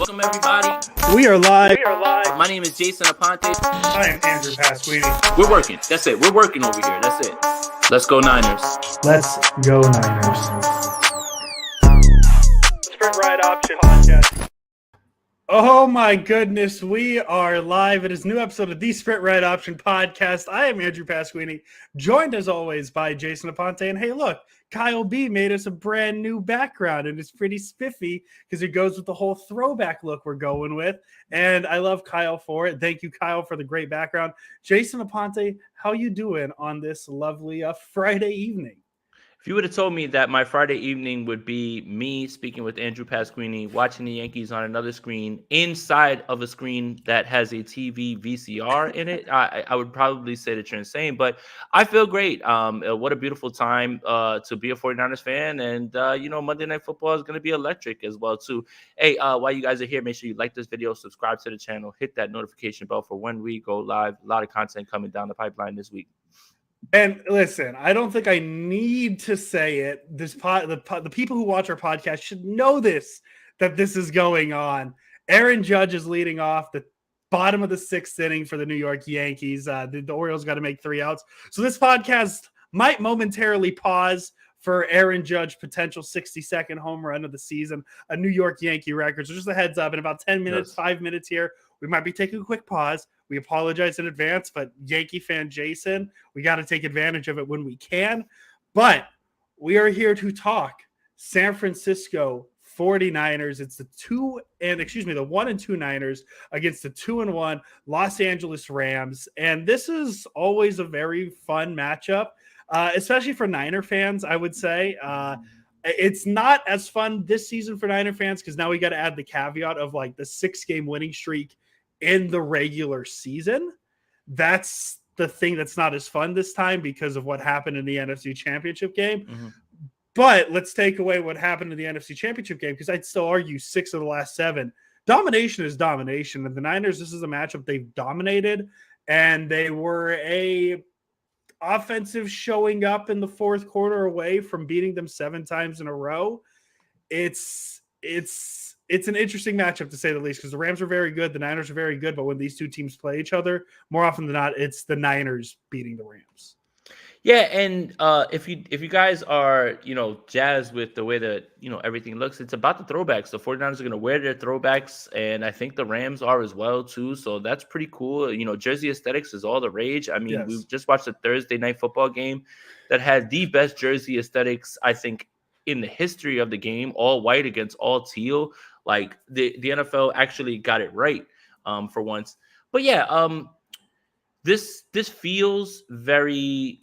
Welcome, everybody. We are live. My name is Jason Aponte. I am Andrew Pasquini. We're working. That's it. We're working over here. That's it. Let's go Niners. Let's go Niners. Sprint Ride Option Podcast. Oh my goodness, we are live. It is a new episode of the Sprint Ride Option Podcast. I am Andrew Pasquini, joined as always by Jason Aponte. And hey, look, Kyle B made us a brand new background, and it's pretty spiffy because it goes with the whole throwback look we're going with. And I love Kyle for it. Thank you, Kyle, for the great background. Jason Aponte, how you doing on this lovely Friday evening? If you would have told me that my Friday evening would be me speaking with Andrew Pasquini, watching the Yankees on another screen, inside of a screen that has a TV VCR in it, I would probably say that you're insane. But I feel great. What a beautiful time to be a 49ers fan. And, Monday Night Football is going to be electric as well, too. Hey, while you guys are here, make sure you like this video, subscribe to the channel, hit that notification bell for when we go live. A lot of content coming down the pipeline this week. And listen, I don't think I need to say it. The people who watch our podcast should know that this is going on. Aaron Judge is leading off the bottom of the sixth inning for the New York Yankees. The Orioles got to make 3 outs. So this podcast might momentarily pause for Aaron Judge potential 62nd home run of the season, a New York Yankee record. So just a heads up, in about 10 minutes, 5 minutes here, we might be taking a quick pause. We apologize in advance, but Yankee fan Jason, we got to take advantage of it when we can. But we are here to talk San Francisco 49ers. It's the 1 and 2 Niners against the 2 and 1 Los Angeles Rams. And this is always a very fun matchup, especially for Niner fans, I would say. It's not as fun this season for Niner fans because now we got to add the caveat of like the 6-game winning streak in the regular season. That's the thing that's not as fun this time because of what happened in the NFC Championship game. Mm-hmm. But let's take away what happened in the NFC Championship game because I'd still argue 6 of the last 7. Domination is domination. And the Niners, this is a matchup they've dominated, and they were a offensive showing up in the fourth quarter away from beating them 7 times in a row. It's an interesting matchup, to say the least, because the Rams are very good. The Niners are very good. But when these two teams play each other, more often than not, it's the Niners beating the Rams. Yeah, and if you guys are, jazzed with the way that, everything looks, it's about the throwbacks. The 49ers are going to wear their throwbacks, and I think the Rams are as well, too. So that's pretty cool. Jersey aesthetics is all the rage. I mean, yes. We just watched a Thursday night football game that had the best jersey aesthetics, I think, in the history of the game, all white against all teal. Like the NFL actually got it right for once. But yeah, this feels very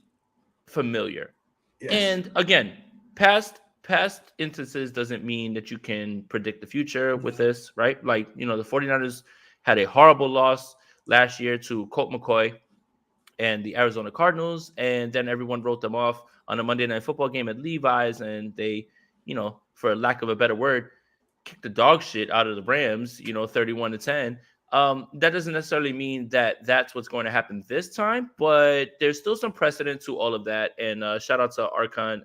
familiar. Yes. And again, past instances doesn't mean that you can predict the future with this, right? Like, the 49ers had a horrible loss last year to Colt McCoy and the Arizona Cardinals, and then everyone wrote them off on a Monday Night Football game at Levi's, and they, for lack of a better word, kicked the dog shit out of the Rams, 31-10. That doesn't necessarily mean that that's what's going to happen this time, but there's still some precedent to all of that. And shout out to Archon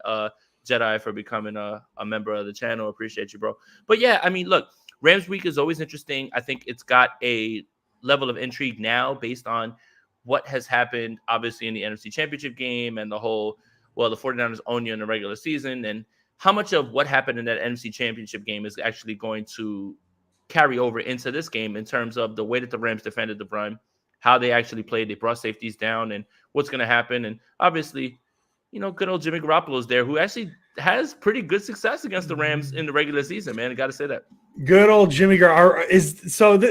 Jedi for becoming a member of the channel. Appreciate you, bro. But yeah, I mean, look, Rams week is always interesting. I think it's got a level of intrigue now based on what has happened, obviously, in the NFC Championship game and the 49ers own you in the regular season, and how much of what happened in that NFC Championship game is actually going to carry over into this game in terms of the way that the Rams defended the run, how they actually played, they brought safeties down, and what's going to happen. And obviously, good old Jimmy Garoppolo is there, who actually has pretty good success against the Rams in the regular season, man. I got to say that. Good old Jimmy Garoppolo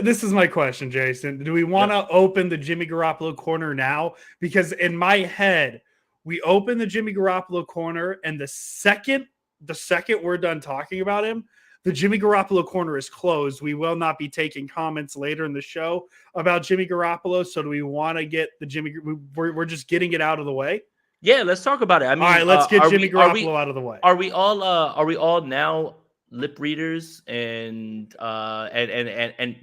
this is my question, Jason. Do we want to open the Jimmy Garoppolo corner now? Because in my head, we open the Jimmy Garoppolo corner, and the second we're done talking about him, the Jimmy Garoppolo corner is closed. We will not be taking comments later in the show about Jimmy Garoppolo. So do we want to get the we're just getting it out of the way? Yeah, let's talk about it. I mean, all right, let's get Jimmy Garoppolo out of the way. Are we all now lip readers and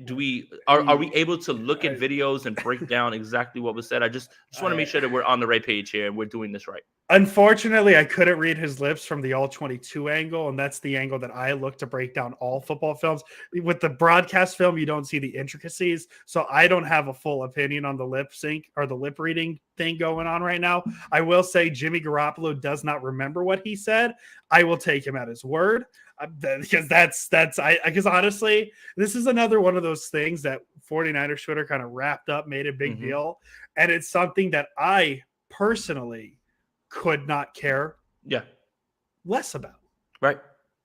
do we are we able to look at videos and break down exactly what was said? I just want to make sure that we're on the right page here and we're doing this right. Unfortunately, I couldn't read his lips from the all 22 angle, and that's the angle that I look to break down all football films. With the broadcast film, you don't see the intricacies, so I don't have a full opinion on the lip sync or the lip reading thing going on right now. I will say Jimmy Garoppolo does not remember what he said. I will take him at his word. Because honestly, this is another one of those things that 49ers Twitter kind of wrapped up, made a big deal. And it's something that I personally could not care less about. Right.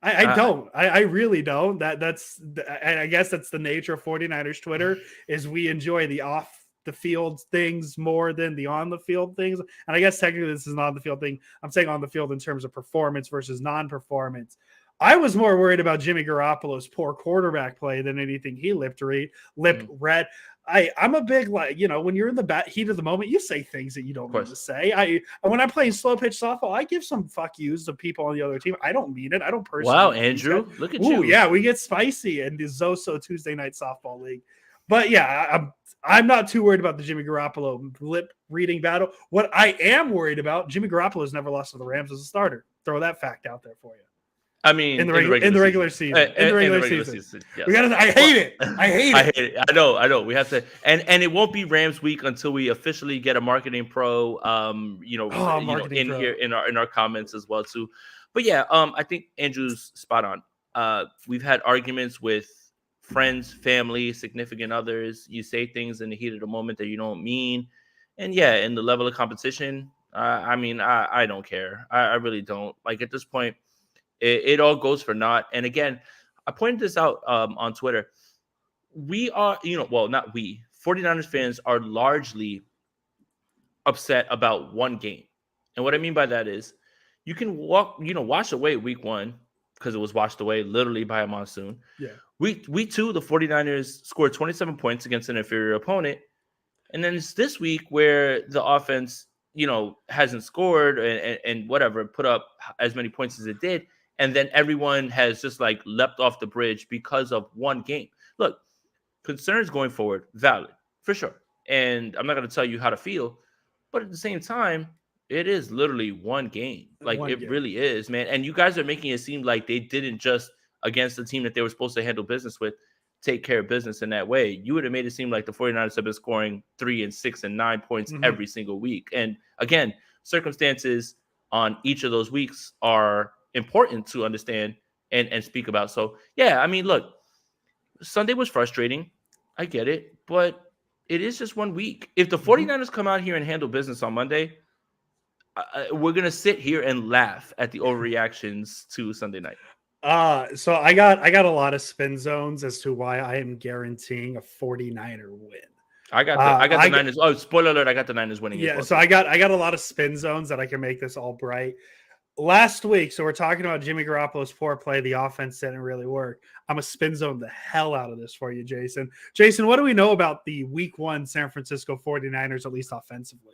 I don't. I really don't. I guess that's the nature of 49ers Twitter is we enjoy the off the field things more than the on the field things. And I guess technically this is an on the field thing. I'm saying on the field in terms of performance versus non-performance. I was more worried about Jimmy Garoppolo's poor quarterback play than anything he read. I'm a big, when you're in the heat of the moment, you say things that you don't mean to say. When I'm playing slow pitch softball, I give some fuck yous to people on the other team. I don't mean it. I don't personally. Wow, Andrew, look at you. Yeah, we get spicy in the Zoso Tuesday night softball league. But yeah, I'm not too worried about the Jimmy Garoppolo lip reading battle. What I am worried about, Jimmy Garoppolo has never lost to the Rams as a starter. Throw that fact out there for you. I mean, in the regular season. Yes. I hate it. I hate it. I know. We have to, and it won't be Rams week until we officially get a marketing pro. Here in our comments as well too. But yeah, I think Andrew's spot on. We've had arguments with friends, family, significant others. You say things in the heat of the moment that you don't mean, and yeah, in the level of competition, I don't care. I really don't. Like at this point. It all goes for naught. And again, I pointed this out on Twitter. We are, not we, 49ers fans are largely upset about one game. And what I mean by that is you can wash away week one because it was washed away literally by a monsoon. Yeah. Week two, the 49ers scored 27 points against an inferior opponent. And then it's this week where the offense, hasn't scored and whatever, put up as many points as it did. And then everyone has just leapt off the bridge because of one game. Look, concerns going forward, valid, for sure. And I'm not going to tell you how to feel. But at the same time, it is literally one game. Really is, man. And you guys are making it seem like they didn't just, against the team that they were supposed to handle business with, take care of business in that way. You would have made it seem like the 49ers have been scoring 3 and 6 and 9 points every single week. And again, circumstances on each of those weeks are important to understand and speak about. So yeah, I mean, look, Sunday was frustrating. I get it, but it is just 1 week. If the 49ers come out here and handle business on Monday, we're going to sit here and laugh at the overreactions to Sunday night. So I got a lot of spin zones as to why I am guaranteeing a 49er win. I got the Niners. Oh, spoiler alert, I got the Niners winning. Yeah, so I got a lot of spin zones that I can make this all bright. Last week, so we're talking about Jimmy Garoppolo's poor play. The offense didn't really work. I'm a spin zone the hell out of this for you, Jason. Jason, what do we know about the week one San Francisco 49ers, at least offensively?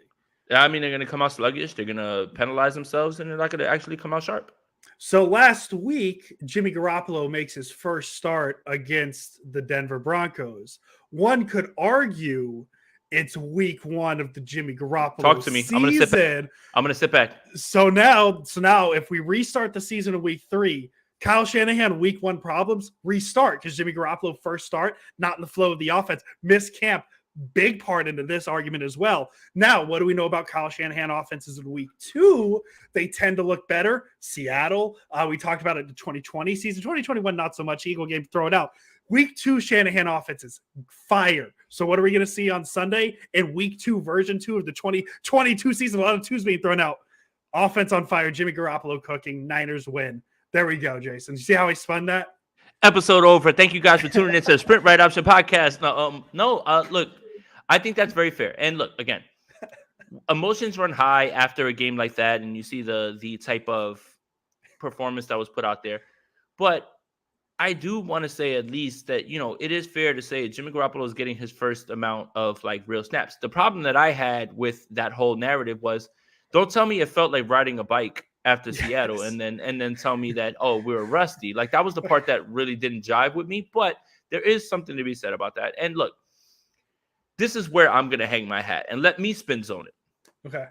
I mean, they're going to come out sluggish. They're going to penalize themselves, and they're not going to actually come out sharp. So last week, Jimmy Garoppolo makes his first start against the Denver Broncos. One could argue it's week one of the Jimmy Garoppolo Talk to me. season. I'm gonna sit back. So now if we restart the season in week 3, Kyle Shanahan, week 1 problems, restart because Jimmy Garoppolo first start, not in the flow of the offense, missed camp, big part into this argument as well. Now, what do we know about Kyle Shanahan offenses in week 2? They tend to look better. Seattle, we talked about it in the 2020 season. 2021, not so much. Eagle game, throw it out. Week 2 Shanahan offenses, fire. So what are we going to see on Sunday in week 2, version 2 of the 2022 season? A lot of 2s being thrown out. Offense on fire, Jimmy Garoppolo cooking, Niners win. There we go, Jason. You see how I spun that? Episode over. Thank you guys for tuning into the Sprint Right Option podcast. Look, I think that's very fair. And look, again, emotions run high after a game like that, and you see the type of performance that was put out there. But I do want to say at least that, it is fair to say Jimmy Garoppolo is getting his first amount of real snaps. The problem that I had with that whole narrative was, don't tell me it felt like riding a bike after Seattle, Yes. and then tell me that, oh, we were rusty. Like that was the part that really didn't jive with me. But there is something to be said about that. And look, this is where I'm gonna hang my hat and let me spin zone it. Okay.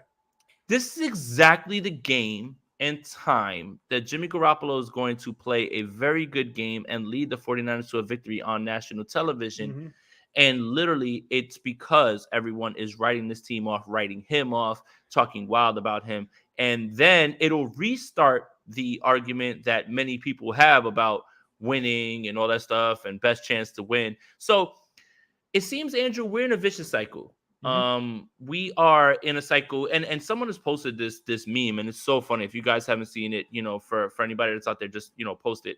This is exactly the game and time that Jimmy Garoppolo is going to play a very good game and lead the 49ers to a victory on national television. Mm-hmm. And literally, it's because everyone is writing this team off, writing him off, talking wild about him. And then it'll restart the argument that many people have about winning and all that stuff and best chance to win. So it seems, Andrew, we're in a vicious cycle. We are in a cycle, and someone has posted this meme, and it's so funny. If you guys haven't seen it, for anybody that's out there, just post it.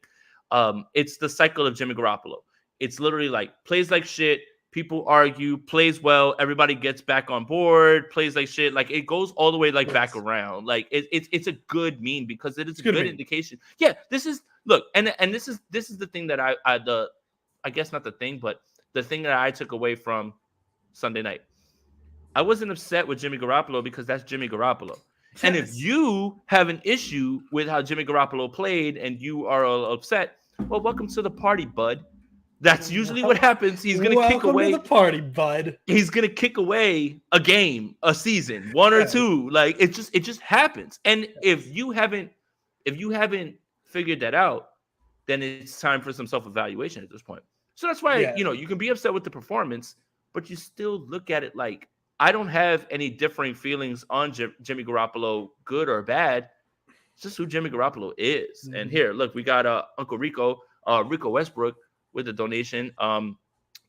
It's the cycle of Jimmy Garoppolo. It's literally like plays like shit, people argue, plays well, everybody gets back on board, plays like shit. Like it goes all the way like back around. Like it's a good meme because it is a good indication. Yeah, this is look, and this is the thing that I guess not the thing, but the thing that I took away from Sunday night. I wasn't upset with Jimmy Garoppolo because that's Jimmy Garoppolo. Yes. And if you have an issue with how Jimmy Garoppolo played and you are upset, well, welcome to the party, bud. That's usually what happens. He's going to kick away. Welcome to the party, bud. He's going to kick away a game, a season, one or two. Like it just happens. And if you haven't figured that out, then it's time for some self-evaluation at this point. So that's why, you can be upset with the performance, but you still look at it like, I don't have any differing feelings on Jimmy Garoppolo, good or bad. It's just who Jimmy Garoppolo is. Mm-hmm. And here, look, we got Uncle Rico Westbrook with a donation.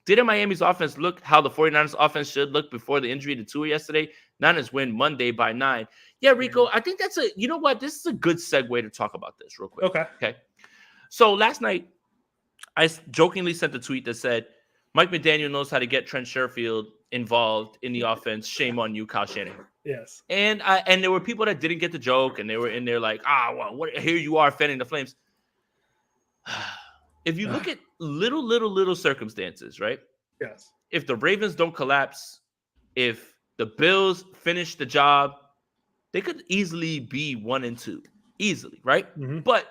Didn't Miami's offense look how the 49ers offense should look before the injury to Tua yesterday? Niners win Monday by 9. Yeah, Rico, I think that's you know what? This is a good segue to talk about this real quick. Okay. So last night, I jokingly sent a tweet that said, Mike McDaniel knows how to get Trent Sherfield involved in the offense. Shame on you, Kyle Shanahan. Yes. And there were people that didn't get the joke, and they were in there like, well, here you are fanning the flames. If you look at little circumstances, right? Yes. If the Ravens don't collapse, if the Bills finish the job, they could easily be 1-2. Easily, right? Mm-hmm. But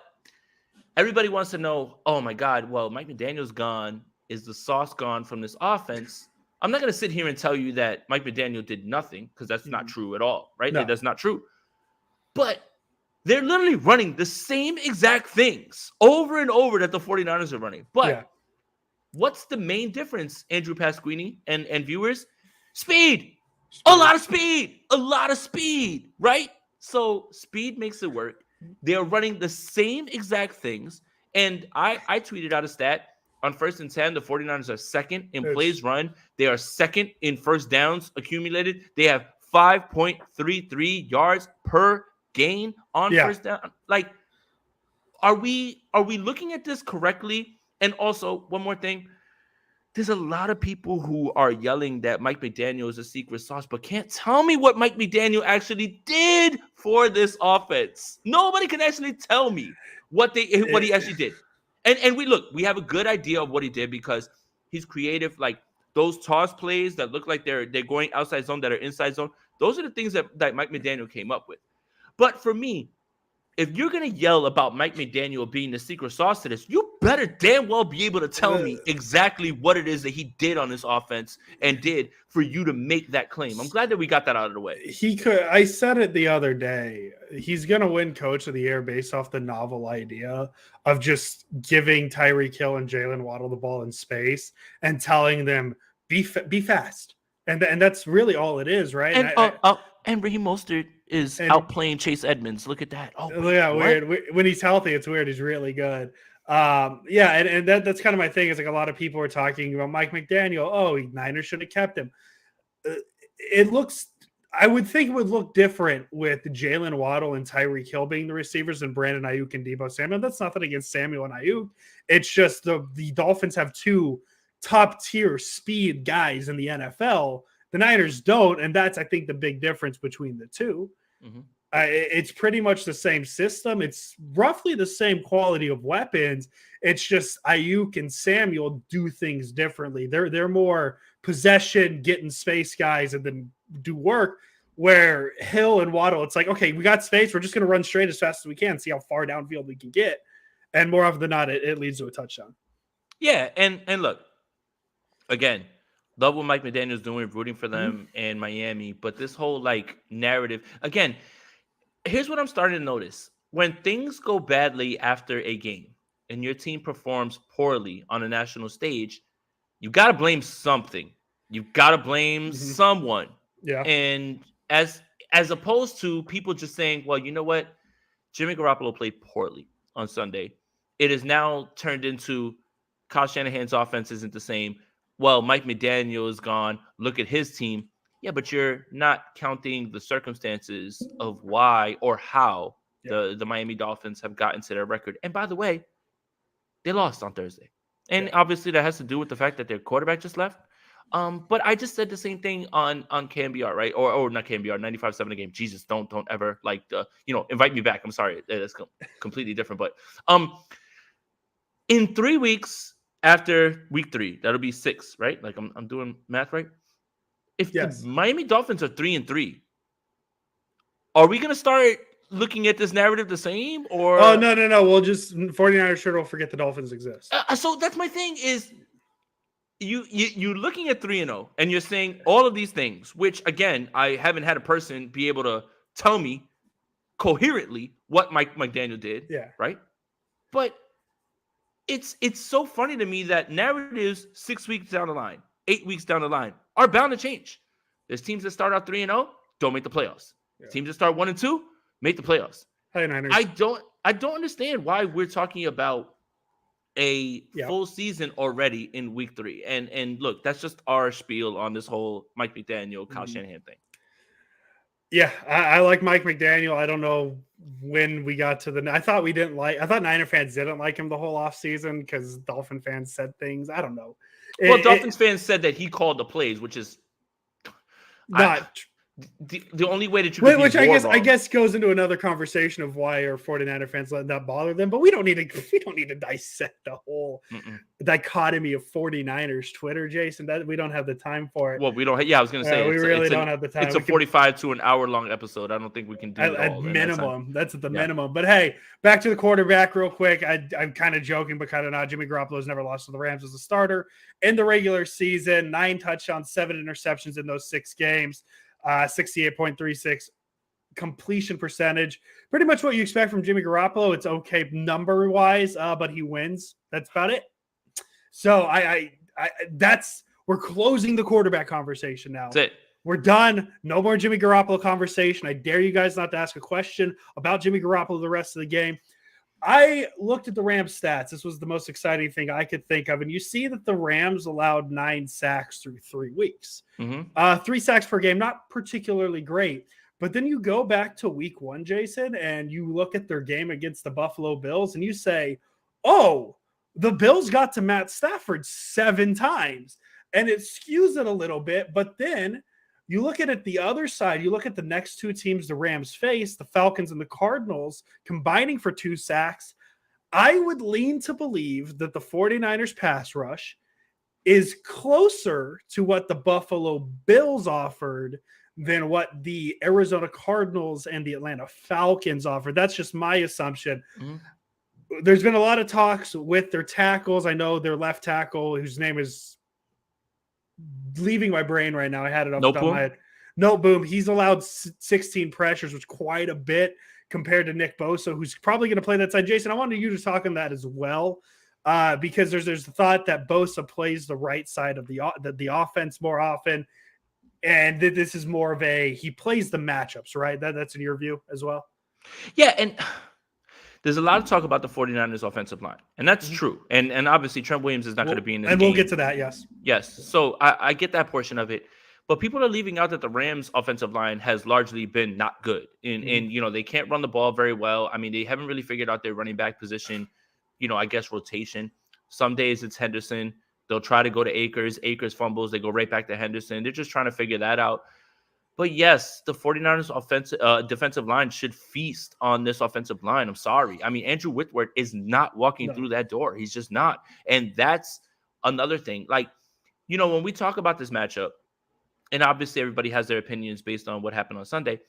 everybody wants to know, oh my God, well, Mike McDaniel's gone. Is the sauce gone from this offense? I'm not going to sit here and tell you that Mike McDaniel did nothing because that's not true at all, right? No. That's not true. But they're literally running the same exact things over and over that the 49ers are running. But what's the main difference, Andrew Pasquini and viewers? Speed. A lot of speed, right? So speed makes it work. They're running the same exact things. And I tweeted out a stat. On 1st and 10, the 49ers are second in plays run. They are second in first downs accumulated. They have 5.33 yards per gain on first down. Like, are we looking at this correctly? And also, one more thing. There's a lot of people who are yelling that Mike McDaniel is a secret sauce, but can't tell me what Mike McDaniel actually did for this offense. Nobody can actually tell me what he actually did. And we have a good idea of what he did because he's creative. Like those toss plays that look like they're going outside zone that are inside zone. Those are the things that Mike McDaniel came up with. But for me, if you're going to yell about Mike McDaniel being the secret sauce to this, you better damn well be able to tell me exactly what it is that he did on this offense and did for you to make that claim. I'm glad that we got that out of the way. He could. I said it the other day. He's going to win Coach of the Year based off the novel idea of just giving Tyreek Hill and Jalen Waddle the ball in space and telling them, be fast. And that's really all it is, right? And Raheem Mostert is outplaying Chase Edmonds. Look at that. Oh, yeah, weird. When he's healthy, it's weird. He's really good. And that's kind of my thing. Is like a lot of people are talking about Mike McDaniel. Oh, Niners should have kept him. I would think it would look different with Jalen Waddle and Tyreek Hill being the receivers and Brandon Ayuk and Deebo Samuel. That's nothing against Samuel and Ayuk. It's just the Dolphins have two top-tier speed guys in the NFL. The Niners don't, and that's, I think, the big difference between the two. Mm-hmm. It's pretty much the same system. It's roughly the same quality of weapons. It's just Ayuk and Samuel do things differently. They're more possession, get in space guys, and then do work. Where Hill and Waddle, it's like, okay, we got space. We're just going to run straight as fast as we can, see how far downfield we can get. And more often than not, it leads to a touchdown. Yeah, and look, again, love what Mike McDaniel's doing, rooting for them in Miami. But this whole like narrative, again, here's what I'm starting to notice. When things go badly after a game and your team performs poorly on a national stage, you got to blame something. You got to blame someone. Yeah. And as opposed to people just saying, well, you know what? Jimmy Garoppolo played poorly on Sunday. It is now turned into Kyle Shanahan's offense isn't the same. Well, Mike McDaniel is gone. Look at his team. Yeah, but you're not counting the circumstances of why or how the Miami Dolphins have gotten to their record. And by the way, they lost on Thursday. And obviously that has to do with the fact that their quarterback just left. But I just said the same thing on KMBR, right? Or not KMBR, 95.7 a game. Jesus, don't ever like invite me back. I'm sorry, that's completely different. But in 3 weeks after week 3, that'll be 6, right? Like I'm doing math right. If the Miami Dolphins are 3-3, are we gonna start looking at this narrative the same? Or no. We'll just 49ers sure will forget the Dolphins exist. So that's my thing is. You looking at 3-0 and you're saying all of these things, which again, I haven't had a person be able to tell me coherently what Mike McDaniel did. Yeah. Right. But it's so funny to me that narratives 6 weeks down the line, 8 weeks down the line are bound to change. There's teams that start out 3-0, don't make the playoffs. Yeah. Teams that start 1-2 make the playoffs. Hey, Niners. I don't understand why we're talking about a full season already in week 3. And look, that's just our spiel on this whole Mike McDaniel, Kyle Shanahan thing. Yeah, I like Mike McDaniel. I don't know when we got to I thought Niner fans didn't like him the whole offseason because Dolphin fans said things. I don't know. Dolphins fans said that he called the plays, which is not the only way that you can which I guess goes into another conversation of why are 49er fans letting that bother them, but we don't need to dissect the whole dichotomy of 49ers Twitter, Jason. That we don't have the time for it. Well, we don't. I was going to say we really don't have the time. It's a 45 to an hour long episode. I don't think we can do it all. At minimum. That's at the minimum. But hey, back to the quarterback real quick. I'm kind of joking, but kind of not. Jimmy Garoppolo's never lost to the Rams as a starter in the regular season. 9 touchdowns, 7 interceptions in those 6 games. 68.36 completion percentage. Pretty much what you expect from Jimmy Garoppolo. It's okay number wise, but he wins. That's about it. So we're closing the quarterback conversation now. That's it. We're done. No more Jimmy Garoppolo conversation. I dare you guys not to ask a question about Jimmy Garoppolo the rest of the game. I looked at the Rams stats. This was the most exciting thing I could think of. And you see that the Rams allowed 9 sacks through 3 weeks. 3 sacks per game, not particularly great. But then you go back to week 1, Jason, and you look at their game against the Buffalo Bills and you say, oh, the Bills got to Matt Stafford 7 times. And it skews it a little bit. But then you look at it the other side, you look at the next 2 teams the Rams face, the Falcons and the Cardinals, combining for 2 sacks. I would lean to believe that the 49ers pass rush is closer to what the Buffalo Bills offered than what the Arizona Cardinals and the Atlanta Falcons offered. That's just my assumption. There's been a lot of talks with their tackles. I know their left tackle, whose name is leaving my brain right now. I had it off the top of my head. Boom. He's allowed 16 pressures, which is quite a bit compared to Nick Bosa, who's probably going to play that side. Jason, I wanted you to talk on that as well, because there's the thought that Bosa plays the right side of the offense more often, and this is more of he plays the matchups, right? That's in your view as well? Yeah, and there's a lot of talk about the 49ers offensive line, and that's true. And obviously Trent Williams is not going to be in this game. And we'll get to that, yes. Yes, so I get that portion of it. But people are leaving out that the Rams offensive line has largely been not good. And they can't run the ball very well. I mean, they haven't really figured out their running back position, I guess rotation. Some days it's Henderson. They'll try to go to Akers. Akers fumbles. They go right back to Henderson. They're just trying to figure that out. But yes, the 49ers defensive line should feast on this offensive line. I'm sorry. I mean, Andrew Whitworth is not walking through that door. He's just not. And that's another thing. Like, when we talk about this matchup, and obviously everybody has their opinions based on what happened on Sunday.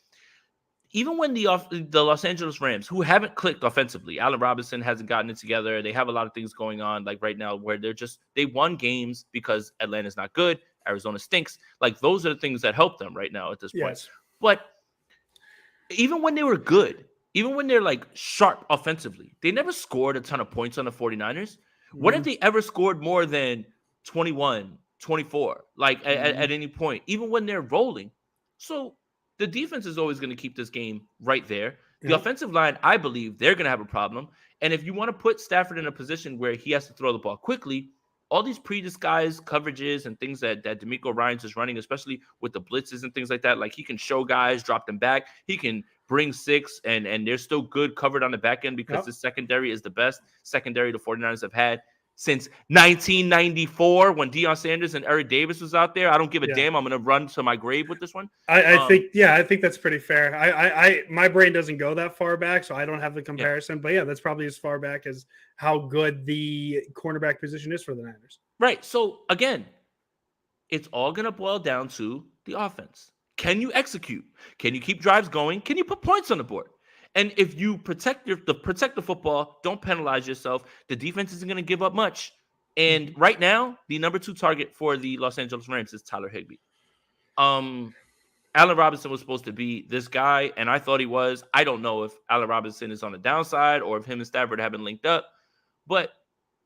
Even when the Los Angeles Rams, who haven't clicked offensively, Allen Robinson hasn't gotten it together. They have a lot of things going on, like right now, where they won games because Atlanta's not good, Arizona stinks. Like those are the things that help them right now at this point. Yes. But even when they were good, even when they're like sharp offensively, they never scored a ton of points on the 49ers. When have they ever scored more than 21, 24, like at any point, even when they're rolling? So the defense is always going to keep this game right there. The offensive line, I believe they're going to have a problem. And if you want to put Stafford in a position where he has to throw the ball quickly, all these pre-disguised coverages and things that D'Amico Ryans is running, especially with the blitzes and things like that, like he can show guys, drop them back. He can bring six, and they're still good covered on the back end because the secondary is the best secondary the 49ers have had since 1994 when Deion Sanders and Eric Davis was out there. I don't give a damn. I'm going to run to my grave with this one. I think that's pretty fair. I my brain doesn't go that far back, so I don't have the comparison. But yeah, that's probably as far back as how good the cornerback position is for the Niners. Right. So again, it's all going to boil down to the offense. Can you execute? Can you keep drives going? Can you put points on the board? And if you protect the football, don't penalize yourself. The defense isn't going to give up much. And right now, the number 2 target for the Los Angeles Rams is Tyler Higbee. Allen Robinson was supposed to be this guy, and I thought he was. I don't know if Allen Robinson is on the downside or if him and Stafford haven't linked up. But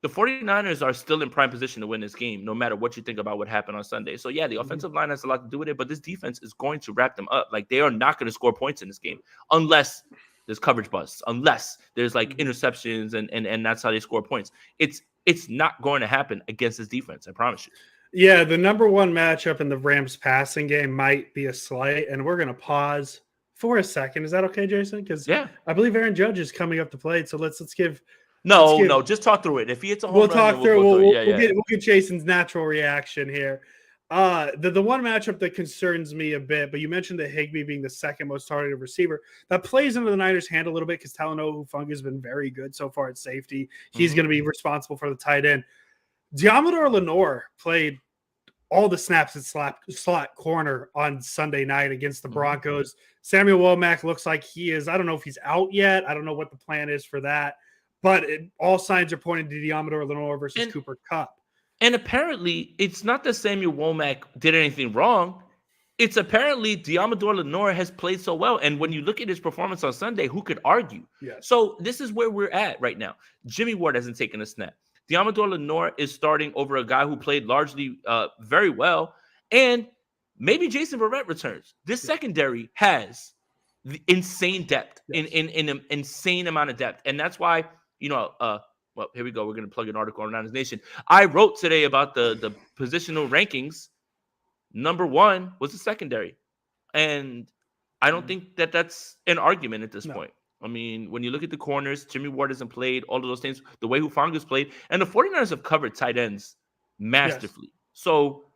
the 49ers are still in prime position to win this game, no matter what you think about what happened on Sunday. So, yeah, the offensive line has a lot to do with it, but this defense is going to wrap them up. Like, they are not going to score points in this game unless there's coverage busts, unless there's, like, interceptions, and that's how they score points. It's not going to happen against this defense, I promise you. Yeah, the number 1 matchup in the Rams passing game might be a slight, and we're going to pause for a second. Is that okay, Jason? Because I believe Aaron Judge is coming up to plate, so let's give – No, just talk through it. If he hits a home we'll run, talk through. We'll it. get Jason's natural reaction here. The one matchup that concerns me a bit, but you mentioned that Higbee being the second most targeted receiver, that plays into the Niners' hand a little bit because Talanoa Hufanga has been very good so far at safety. He's going to be responsible for the tight end. Diamador Lenore played all the snaps at slot corner on Sunday night against the Broncos. Samuel Womack looks like he is. I don't know if he's out yet. I don't know what the plan is for that. But all signs are pointing to Diamador Lenore versus Cooper Kupp. And apparently, it's not that Samuel Womack did anything wrong. It's apparently Diamador Lenore has played so well. And when you look at his performance on Sunday, who could argue? Yes. So this is where we're at right now. Jimmy Ward hasn't taken a snap. Diamador Lenore is starting over a guy who played largely very well. And maybe Jason Verrett returns. This secondary has the insane depth, in an insane amount of depth. And that's why, well, here we go. We're going to plug an article on Niners Nation. I wrote today about the positional rankings. Number 1 was the secondary. And I don't think that that's an argument at this point. I mean, when you look at the corners, Jimmy Ward hasn't played, all of those things, the way Hufanga's played, and the 49ers have covered tight ends masterfully. Yes. So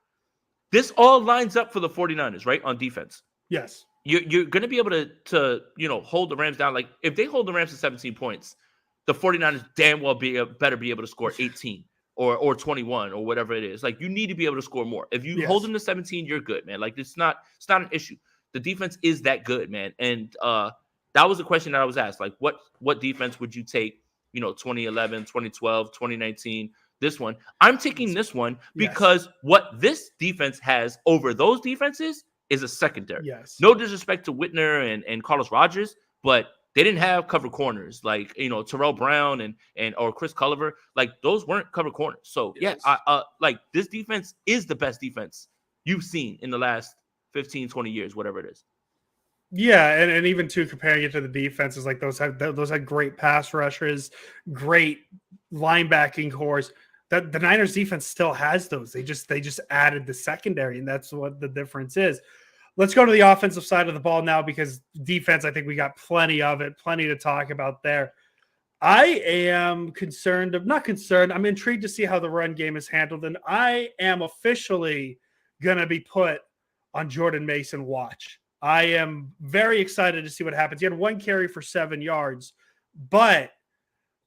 this all lines up for the 49ers, right, on defense. Yes. You're going to be able to hold the Rams down. Like, if they hold the Rams to 17 points, the 49ers damn well better be able to score 18 or 21 or whatever it is. Like, you need to be able to score more. If you hold them to 17, you're good, man. Like, it's not an issue. The defense is that good, man. And that was the question that I was asked. Like, what defense would you take, 2011, 2012, 2019, this one? I'm taking this one because what this defense has over those defenses is a secondary. Yes. No disrespect to Whitner and Carlos Rogers, but they didn't have cover corners like, Terrell Brown or Chris Culliver. Like, those weren't cover corners. So, like, this defense is the best defense you've seen in the last 15, 20 years, whatever it is. Yeah, and even too, comparing it to the defenses, like those had great pass rushers, great linebacking cores. That the Niners defense still has those. They just added the secondary, and that's what the difference is. Let's go to the offensive side of the ball now, because defense, I think we got plenty of it, plenty to talk about there. I am not concerned. I'm intrigued to see how the run game is handled, and I am officially going to be put on Jordan Mason watch. I am very excited to see what happens. He had 1 carry for 7 yards, but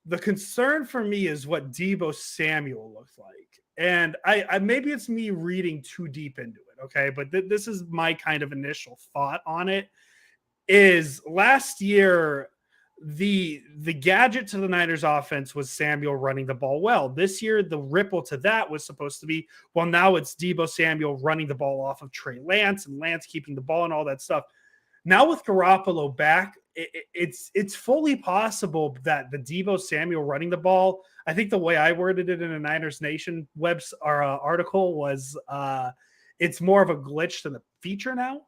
the concern for me is what Deebo Samuel looks like. And I maybe it's me reading too deep into it. okay? But this is my kind of initial thought on it. Is last year the gadget to the Niners offense was Samuel running the ball well. This year, the ripple to that was supposed to be, well, now it's Deebo Samuel running the ball off of Trey Lance and Lance keeping the ball and all that stuff. Now with Garoppolo back, it's fully possible that the Deebo Samuel running the ball, I think the way I worded it in a Niners Nation article was it's more of a glitch than a feature now.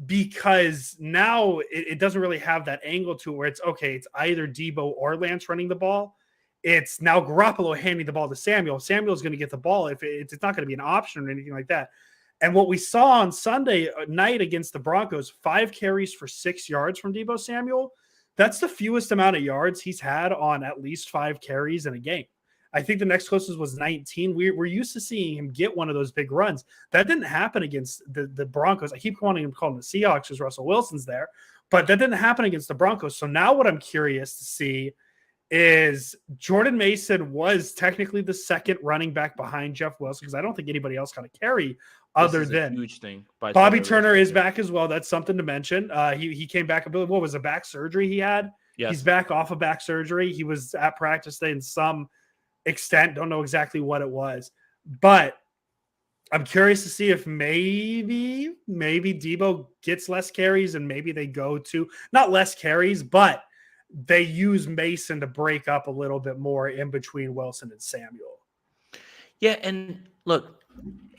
Because now it doesn't really have that angle to it where it's okay, it's either Deebo or Lance running the ball. It's now Garoppolo handing the ball to Samuel. Samuel's going to get the ball if it's not going to be an option or anything like that. And what we saw on Sunday night against the Broncos, 5 carries for 6 yards from Deebo Samuel. That's the fewest amount of yards he's had on at least 5 carries in a game. I think the next closest was 19. We're used to seeing him get one of those big runs. That didn't happen against the Broncos. I keep wanting to call them the Seahawks because Russell Wilson's there, but that didn't happen against the Broncos. So now what I'm curious to see is Jordan Mason was technically the second running back behind Jeff Wilson because I don't think anybody else got a carry other than huge thing. Bobby Turner is back as well. That's something to mention. He came back. What was a back surgery he had? Yes. He's back off of back surgery. He was at practice day in some extent, don't know exactly what it was, but I'm curious to see if maybe Deebo gets less carries and maybe they go to not less carries, but they use Mason to break up a little bit more in between Wilson and Samuel. Yeah, and look,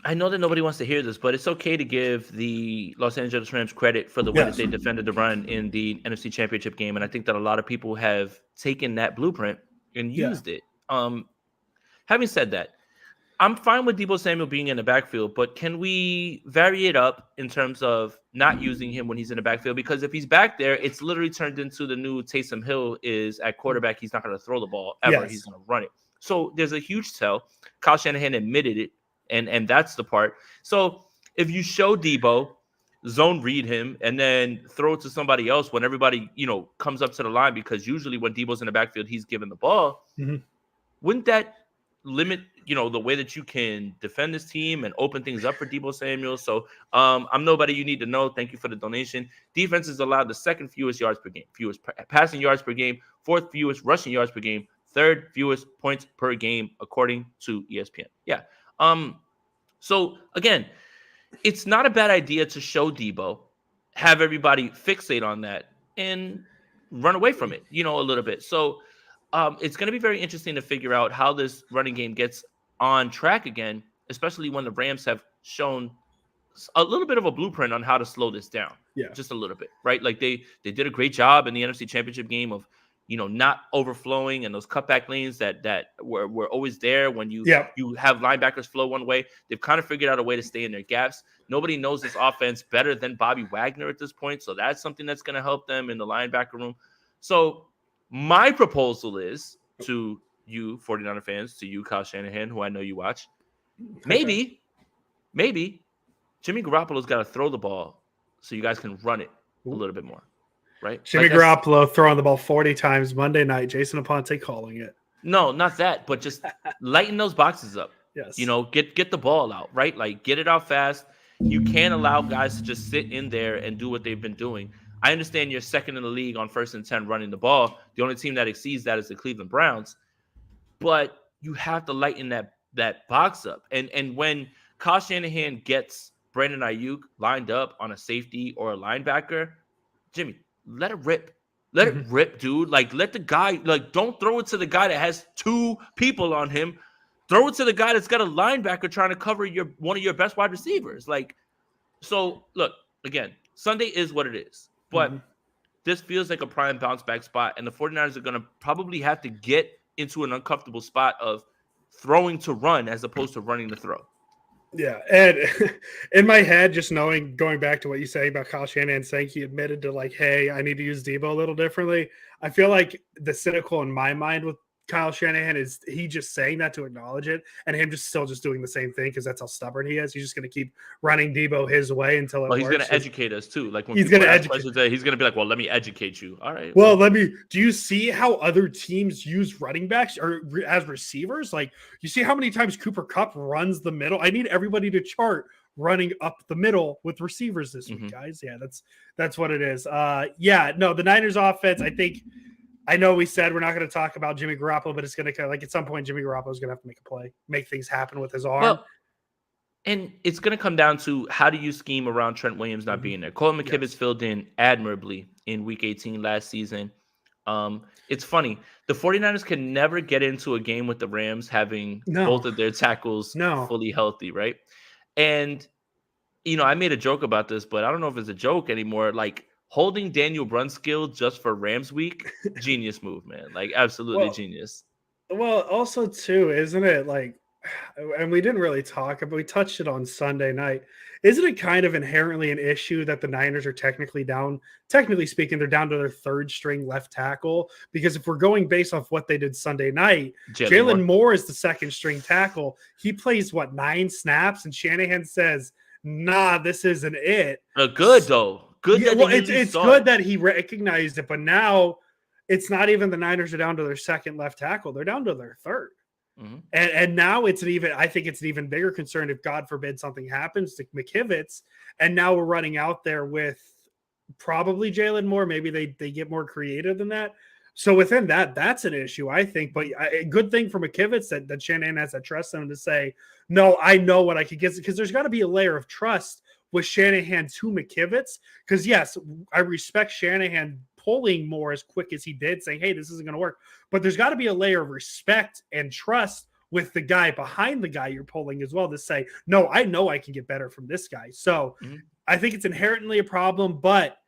I know that nobody wants to hear this, but it's okay to give the Los Angeles Rams credit for the way that they defended the run in the NFC Championship game, and I think that a lot of people have taken that blueprint and used it. Having said that, I'm fine with Deebo Samuel being in the backfield, but can we vary it up in terms of not using him when he's in the backfield? Because if he's back there, it's literally turned into the new Taysom Hill is at quarterback. He's not going to throw the ball ever. He's going to run it. So there's a huge tell. Kyle Shanahan admitted it, and that's the part. So if you show Deebo, zone read him, and then throw it to somebody else when everybody, comes up to the line, because usually when Deebo's in the backfield, he's given the ball. Mm-hmm. Wouldn't that limit, the way that you can defend this team and open things up for Deebo Samuel? So I'm nobody you need to know. Thank you for the donation. Defense is allowed the second fewest yards per game, fewest passing yards per game, fourth fewest rushing yards per game, third fewest points per game, according to ESPN. Yeah. So again, it's not a bad idea to show Deebo, have everybody fixate on that and run away from it, a little bit. So it's going to be very interesting to figure out how this running game gets on track again, especially when the Rams have shown a little bit of a blueprint on how to slow this down. Yeah, just a little bit, right? Like they did a great job in the NFC Championship game of, not overflowing and those cutback lanes that were always there when you have linebackers flow one way. They've kind of figured out a way to stay in their gaps. Nobody knows this offense better than Bobby Wagner at this point, so that's something that's going to help them in the linebacker room. So my proposal is to you 49er fans, to you, Kyle Shanahan, who I know you watch, maybe Jimmy Garoppolo's got to throw the ball so you guys can run it a little bit more, right? Jimmy Garoppolo throwing the ball 40 times Monday night, Jason Aponte calling it. No, not that, but just lighten those boxes up. Yes. Get the ball out, right? Like get it out fast. You can't allow guys to just sit in there and do what they've been doing. I understand you're second in the league on 1st and 10 running the ball. The only team that exceeds that is the Cleveland Browns. But you have to lighten that box up. And when Kyle Shanahan gets Brandon Ayuk lined up on a safety or a linebacker, Jimmy, let it rip. Let it rip, dude. Like, let the guy, don't throw it to the guy that has 2 people on him. Throw it to the guy that's got a linebacker trying to cover one of your best wide receivers. So look, again, Sunday is what it is. But this feels like a prime bounce back spot, and the 49ers are going to probably have to get into an uncomfortable spot of throwing to run as opposed to running to throw. Yeah, and in my head, just going back to what you say about Kyle Shanahan saying he admitted to hey, I need to use Deebo a little differently. I feel like the cynical in my mind with Kyle Shanahan is he just saying that to acknowledge it, and him just still just doing the same thing because that's how stubborn he is. He's just going to keep running Debo his way until it Well, he's works. going to educate us too. Like when He's people going to ask educate. questions, he's going to be like, "Well, let me educate you." All right. Well, do you see how other teams use running backs or as receivers? Like, you see how many times Cooper Kupp runs the middle? I need everybody to chart running up the middle with receivers this week, guys. Yeah, that's what it is. The Niners offense, I know we said we're not going to talk about Jimmy Garoppolo, but it's going to like at some point Jimmy Garoppolo is going to have to make a play, make things happen with his arm. Well, and it's going to come down to how do you scheme around Trent Williams not being there. Colin McKivitz filled in admirably in Week 18 last season. It's funny. The 49ers can never get into a game with the Rams having both of their tackles fully healthy, right? And, I made a joke about this, but I don't know if it's a joke anymore. Like, holding Daniel Brunskill just for Rams week, genius move, man. Like, absolutely genius. Well, also, too, isn't it like, and we didn't really talk about, we touched it on Sunday night. Isn't it kind of inherently an issue that the Niners are technically speaking, they're down to their third string left tackle? Because if we're going based off what they did Sunday night, Jalen Moore is the second string tackle. He plays 9 snaps, and Shanahan says, nah, this isn't it. Good though. Good. Yeah, it's good that he recognized it, but now it's not even the Niners are down to their second left tackle. They're down to their third. And now I think it's an even bigger concern if God forbid something happens to McKivitz. And now we're running out there with probably Jalen Moore. Maybe they get more creative than that. So within that's an issue, I think. But a good thing for McKivitz that Shanahan has that trust in him to say, no, I know what I could get. Because there's got to be a layer of trust with Shanahan to McKivitz. Because, yes, I respect Shanahan pulling more as quick as he did, saying, hey, this isn't going to work. But there's got to be a layer of respect and trust with the guy behind the guy you're pulling as well to say, no, I know I can get better from this guy. So I think it's inherently a problem, but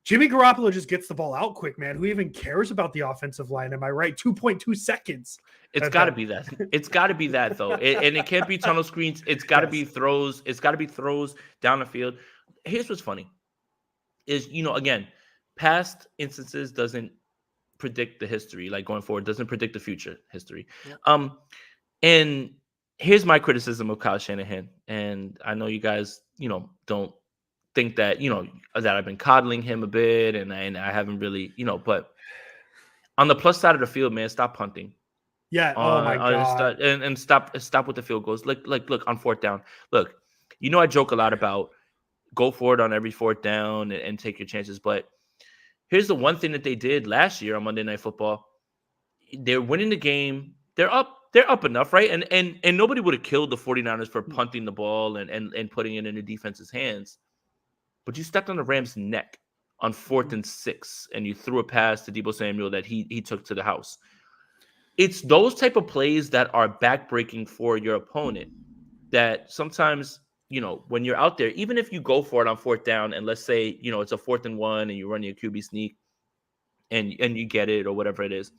Jimmy Garoppolo just gets the ball out quick, man. Who even cares about the offensive line? Am I right? 2.2 seconds. It's got to be that. It's got to be that, though. And it can't be tunnel screens. It's got to be throws. It's got to be throws down the field. Here's what's funny is, again, past instances doesn't predict the history, like going forward, doesn't predict the future history. Yeah. And here's my criticism of Kyle Shanahan. And I know you guys, don't think that, that I've been coddling him a bit and I haven't really, but on the plus side of the field, man, stop punting. Yeah. Oh my God. And stop with the field goals. Look, on fourth down. Look, I joke a lot about go for it on every fourth down and take your chances. But here's the one thing that they did last year on Monday Night Football. They're winning the game. They're up enough, right? And nobody would have killed the 49ers for punting the ball and putting it in the defense's hands. But you stepped on the Rams' neck on 4th and 6, and you threw a pass to Deebo Samuel that he took to the house. It's those type of plays that are backbreaking for your opponent that sometimes, when you're out there, even if you go for it on 4th down and let's say, it's a 4th and 1 and you run your QB sneak and you get it or whatever it is,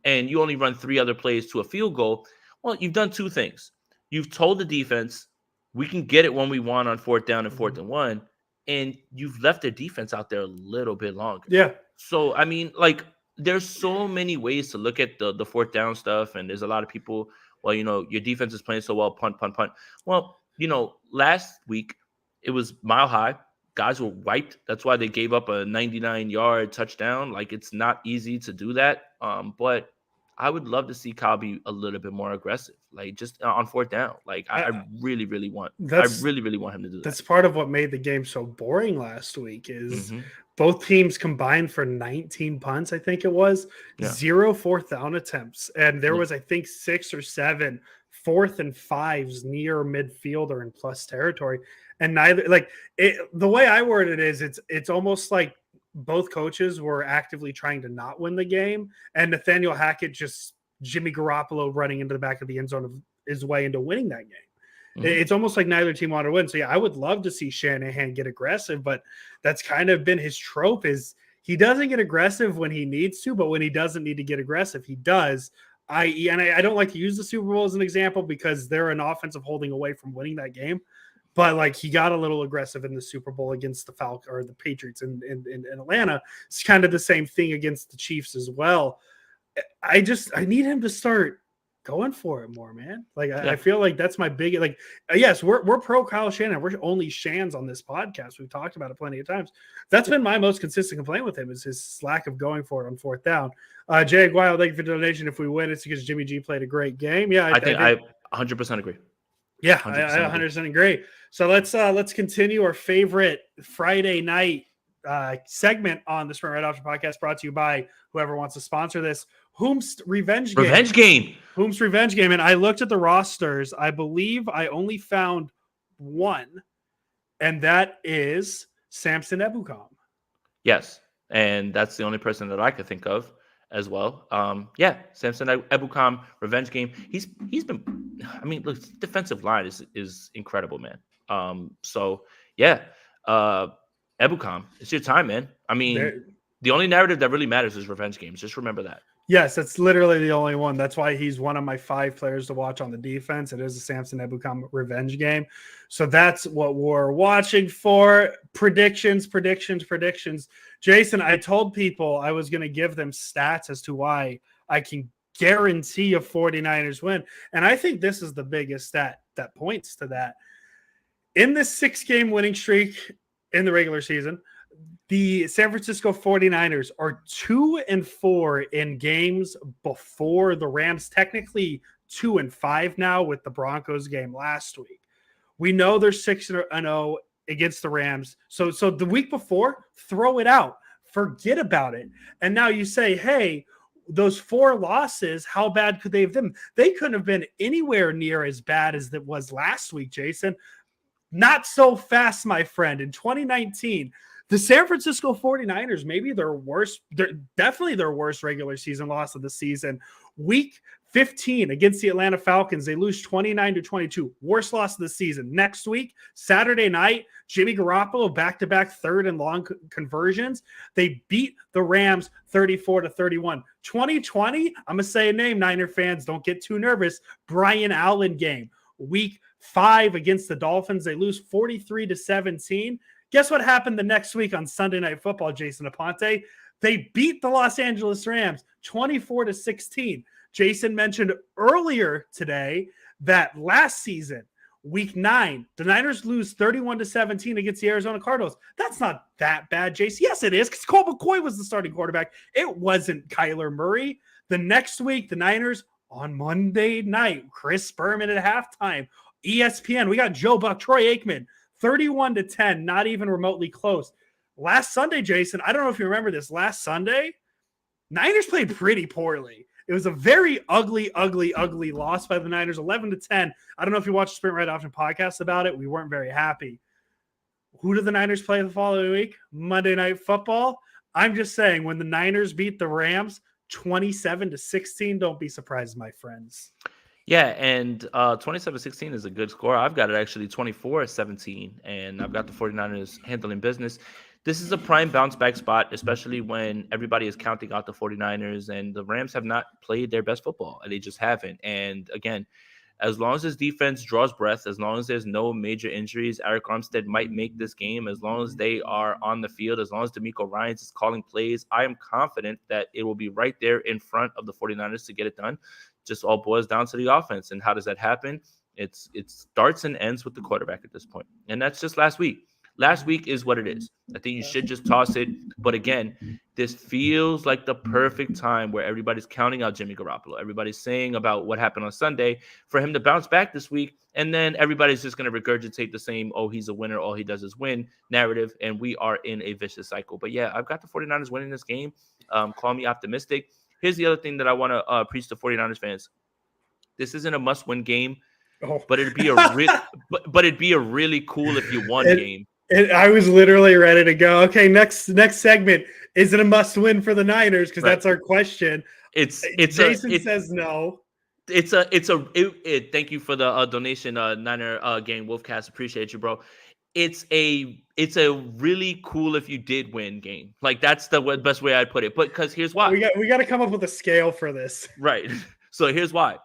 and you only run 3 other plays to a field goal, well, you've done 2 things. You've told the defense, we can get it when we want on 4th down and 4th and 1, and you've left their defense out there a little bit longer. Yeah. So, I mean, there's so many ways to look at the 4th down stuff, and there's a lot of people, well, your defense is playing so well, punt. Well, last week it was mile high. Guys were wiped. That's why they gave up a 99-yard touchdown. It's not easy to do that. But I would love to see Kyle be a little bit more aggressive, just on 4th down. I really, really want him to do that. That's part of what made the game so boring last week is both teams combined for 19 punts, I think it was, 0 4th down attempts. And there was, I think, 6 or 7 4th and 5s near midfield or in plus territory. And neither, the way I word it is it's almost like both coaches were actively trying to not win the game, and Nathaniel Hackett just Jimmy Garoppolo running into the back of the end zone of his way into winning that game. It's almost like neither team wanted to win. So, yeah, I would love to see Shanahan get aggressive, but that's kind of been his trope is he doesn't get aggressive when he needs to, but when he doesn't need to get aggressive, he does. I don't like to use the Super Bowl as an example because they're an offensive holding away from winning that game. But he got a little aggressive in the Super Bowl against the Falcons or the Patriots in Atlanta. It's kind of the same thing against the Chiefs as well. I need him to start going for it more, man. Like I feel like that's my big yes, we're pro Kyle Shanahan. We're only Shans on this podcast. We've talked about it plenty of times. That's been my most consistent complaint with him is his lack of going for it on fourth down. Jay Aguayo, thank you for the donation. If we win, it's because Jimmy G played a great game. Yeah, I think I 100% agree. Yeah, 100% I 100% agree. So let's continue our favorite Friday night segment on the Sprint Right Option podcast, brought to you by whoever wants to sponsor this. Whom's Revenge Game. Whom's Revenge Game. And I looked at the rosters. I believe I only found one, and that is Samson Ebukam. Yes, and that's the only person that I could think of as well. Samson Ebukam, Revenge Game. He's been, I mean, look, defensive line is incredible, man. Ebukam, it's your time, man. I mean, the only narrative that really matters is Revenge Games. Just remember that. Yes, that's literally the only one. That's why he's one of my 5 players to watch on the defense. It is a Samson Ebukam Revenge Game. So that's what we're watching for. Predictions. Jason, I told people I was going to give them stats as to why I can guarantee a 49ers win. And I think this is the biggest stat that points to that. In this 6-game winning streak in the regular season, the San Francisco 49ers are 2-4 in games before the Rams, technically 2-5 now with the Broncos game last week. We know they're 6-0 against the Rams. So the week before, throw it out. Forget about it. And now you say, hey, those 4 losses, how bad could they have been? They couldn't have been anywhere near as bad as it was last week, Jason. Not so fast, my friend. In 2019, the San Francisco 49ers, definitely their worst regular season loss of the season. Week 15 against the Atlanta Falcons, they lose 29-22. Worst loss of the season. Next week, Saturday night, Jimmy Garoppolo, back-to-back third and long conversions. They beat the Rams 34-31. 2020, I'm going to say a name, Niner fans. Don't get too nervous. Brian Allen game. Week 5 against the Dolphins, they lose 43-17. Guess what happened the next week on Sunday Night Football, Jason Aponte? They beat the Los Angeles Rams 24-16. Jason mentioned earlier today that last season, week 9, the Niners lose 31-17 against the Arizona Cardinals. That's not that bad, Jason. Yes, it is, because Colt McCoy was the starting quarterback. It wasn't Kyler Murray. The next week, the Niners on Monday night, Chris Berman at halftime, ESPN, we got Joe Buck, Troy Aikman, 31-10, not even remotely close. Last Sunday, Jason, I don't know if you remember this. Last Sunday, Niners played pretty poorly. It was a very ugly loss by the Niners, 11-10. I don't know if you watched the Sprint Right Option podcast about it. We weren't very happy. Who did the Niners play the following week? Monday Night Football. I'm just saying, when the Niners beat the Rams 27-16, don't be surprised, my friends. Yeah, and 27-16 is a good score. I've got it actually 24-17, and I've got the 49ers handling business. This is a prime bounce back spot, especially when everybody is counting out the 49ers, and the Rams have not played their best football. They just haven't. And again, as long as this defense draws breath, as long as there's no major injuries, Eric Armstead might make this game. As long as they are on the field, as long as DeMeco Ryans is calling plays, I am confident that it will be right there in front of the 49ers to get it done. Just all boils down to the offense. And how does that happen? It starts and ends with the quarterback at this point. And that's just last week. Last week is what it is. I think you should just toss it. But again, this feels like the perfect time where everybody's counting out Jimmy Garoppolo. Everybody's saying about what happened on Sunday for him to bounce back this week. And then everybody's just going to regurgitate the same, oh, he's a winner, all he does is win narrative. And we are in a vicious cycle. But yeah, I've got the 49ers winning this game. Call me optimistic. Here's the other thing that I want to preach to 49ers fans. This isn't a must-win game, but it'd be a really cool if you won game. I was literally ready to go. Okay, next segment. Is it a must-win for the Niners? Because that's our question. Jason says no. Thank you for the donation, Niner game Wolfcast. Appreciate you, bro. It's a really cool if you did win game. Like, that's the best way I'd put it. But because here's why. We got to come up with a scale for this. Right. So here's why.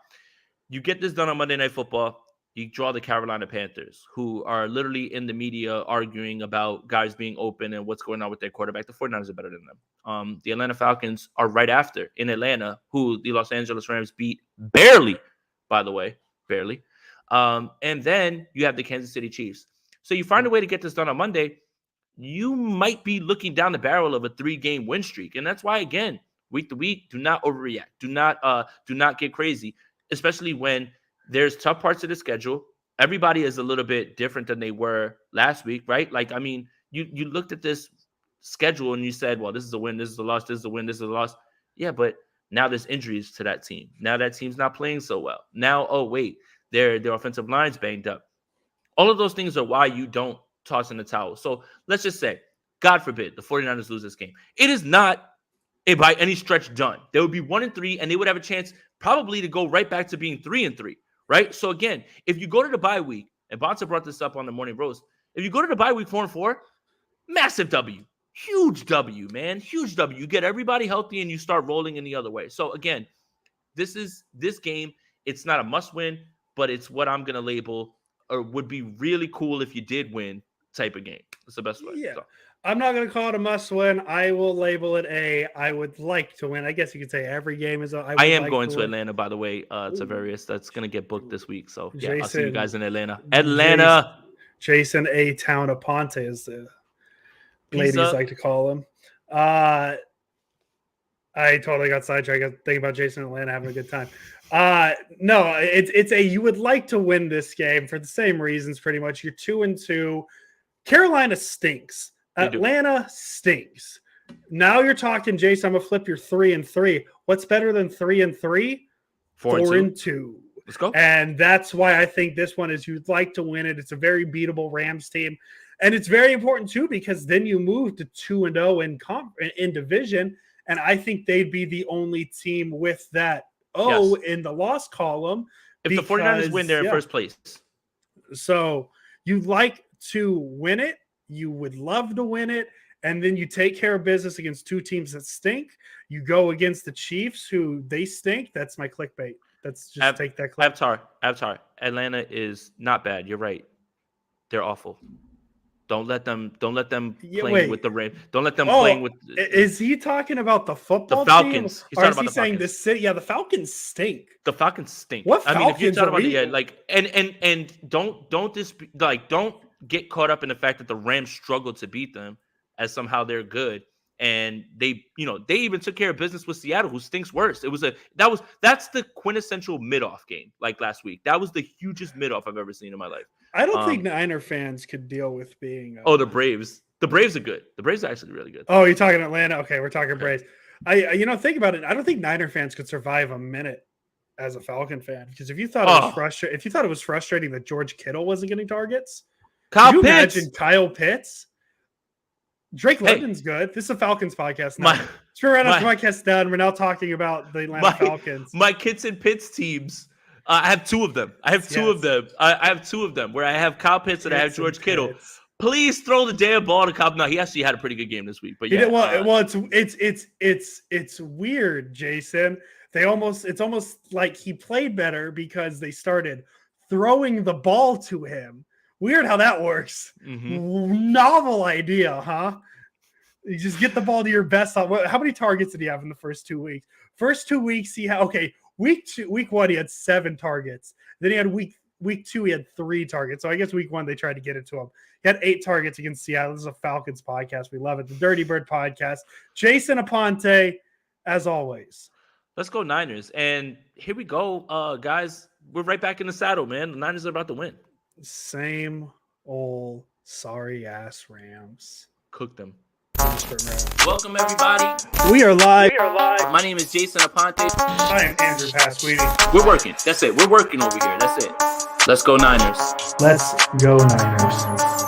You get this done on Monday Night Football. you draw the Carolina Panthers, who are literally in the media arguing about guys being open and what's going on with their quarterback. The 49ers are better than them. The Atlanta Falcons are right after in Atlanta, who the Los Angeles Rams beat barely, by the way, barely. And then you have the Kansas City Chiefs. So you find a way to get this done on Monday, you might be looking down the barrel of a 3-game win streak. And that's why, again, week to week, do not overreact. Do not get crazy, especially when there's tough parts of the schedule. Everybody is a little bit different than they were last week, right? Like, I mean, you looked at this schedule and you said, well, this is a win, this is a loss, this is a win, this is a loss. Yeah, but now there's injuries to that team. Now that team's not playing so well. Now, oh, wait, their offensive line's banged up. All of those things are why you don't toss in the towel. So let's just say, God forbid, the 49ers lose this game. It is not by any stretch done. They would be 1-3, and they would have a chance probably to go right back to being 3-3, right? So again, if you go to the bye week, and Bonta brought this up on the morning roast, if you go to the bye week 4-4, massive W. Huge W, man. Huge W. You get everybody healthy and you start rolling in the other way. So again, this game, it's not a must win, but it's what I'm going to label or would be really cool if you did win type of game. It's the best way. Yeah. So. I'm not going to call it a must win. I will label it I would like to win. I guess you could say every game is I am going to Atlanta, by the way, to Various. That's going to get booked this week. So yeah, I'll see you guys in Atlanta. Jason A. Town Aponte is the ladies like to call him. I totally got sidetracked. I was thinking about Jason in Atlanta having a good time. No, it's you would like to win this game for the same reasons, pretty much. You're 2-2. Carolina stinks. Atlanta stinks. Now you're talking, Jason. I'm gonna flip your 3-3. What's better than 3-3? 4-2. Let's go. And that's why I think this one is you'd like to win it. It's a very beatable Rams team. And it's very important, too, because then you move to 2-0 in division. And I think they'd be the only team with that in the loss column. If the 49ers win, they're in first place. So you'd like to win it. You would love to win it. And then you take care of business against two teams that stink. You go against the Chiefs, who they stink. That's my clickbait. That's just take that clip. Avatar. Atlanta is not bad. You're right. They're awful. Don't let them play with the Rams. Don't let them playing with. Is he talking about the football the Falcons? team? He's or talking is about he the saying Falcons. the city? Yeah, the Falcons stink. The Falcons stink. What I mean, if you're Falcons talking are about don't get caught up in the fact that the Rams struggled to beat them as somehow they're good. And they even took care of business with Seattle, who stinks worse. That's the quintessential mid-off game, like last week. That was the hugest mid-off I've ever seen in my life. I don't think Niner fans could deal with being. The Braves. The Braves are good. The Braves are actually really good. Oh, you're talking Atlanta? Okay, we're talking Braves. Think about it. I don't think Niner fans could survive a minute as a Falcon fan, because if you thought it was frustrating that George Kittle wasn't getting targets, Kyle Pitts. Imagine Kyle Pitts. Drake London's good. This is a Falcons podcast now. We're right off the podcast done. We're now talking about the Atlanta Falcons. My Kits and Pitts teams. I have two of them. I have two of them where I have Kyle Pitts and I have George Kittle. Please throw the damn ball to Kyle. No, he actually had a pretty good game this week. But yeah, it's weird, Jason. It's almost like he played better because they started throwing the ball to him. Weird how that works. Mm-hmm. Novel idea, huh? You just get the ball to your best. How many targets did he have in the first 2 weeks? First 2 weeks, week 1, he had 7 targets. Then he had week 2, he had 3 targets. So I guess week 1, they tried to get it to him. He had 8 targets against Seattle. This is a Falcons podcast. We love it. The Dirty Bird podcast. Jason Aponte, as always. Let's go Niners. And here we go, guys. We're right back in the saddle, man. The Niners are about to win. Same old sorry ass Rams. Cook them. Welcome, everybody. We are live. My name is Jason Aponte. I am Andrew Pasquini. We're working. That's it. We're working over here. That's it. Let's go Niners. Let's go Niners.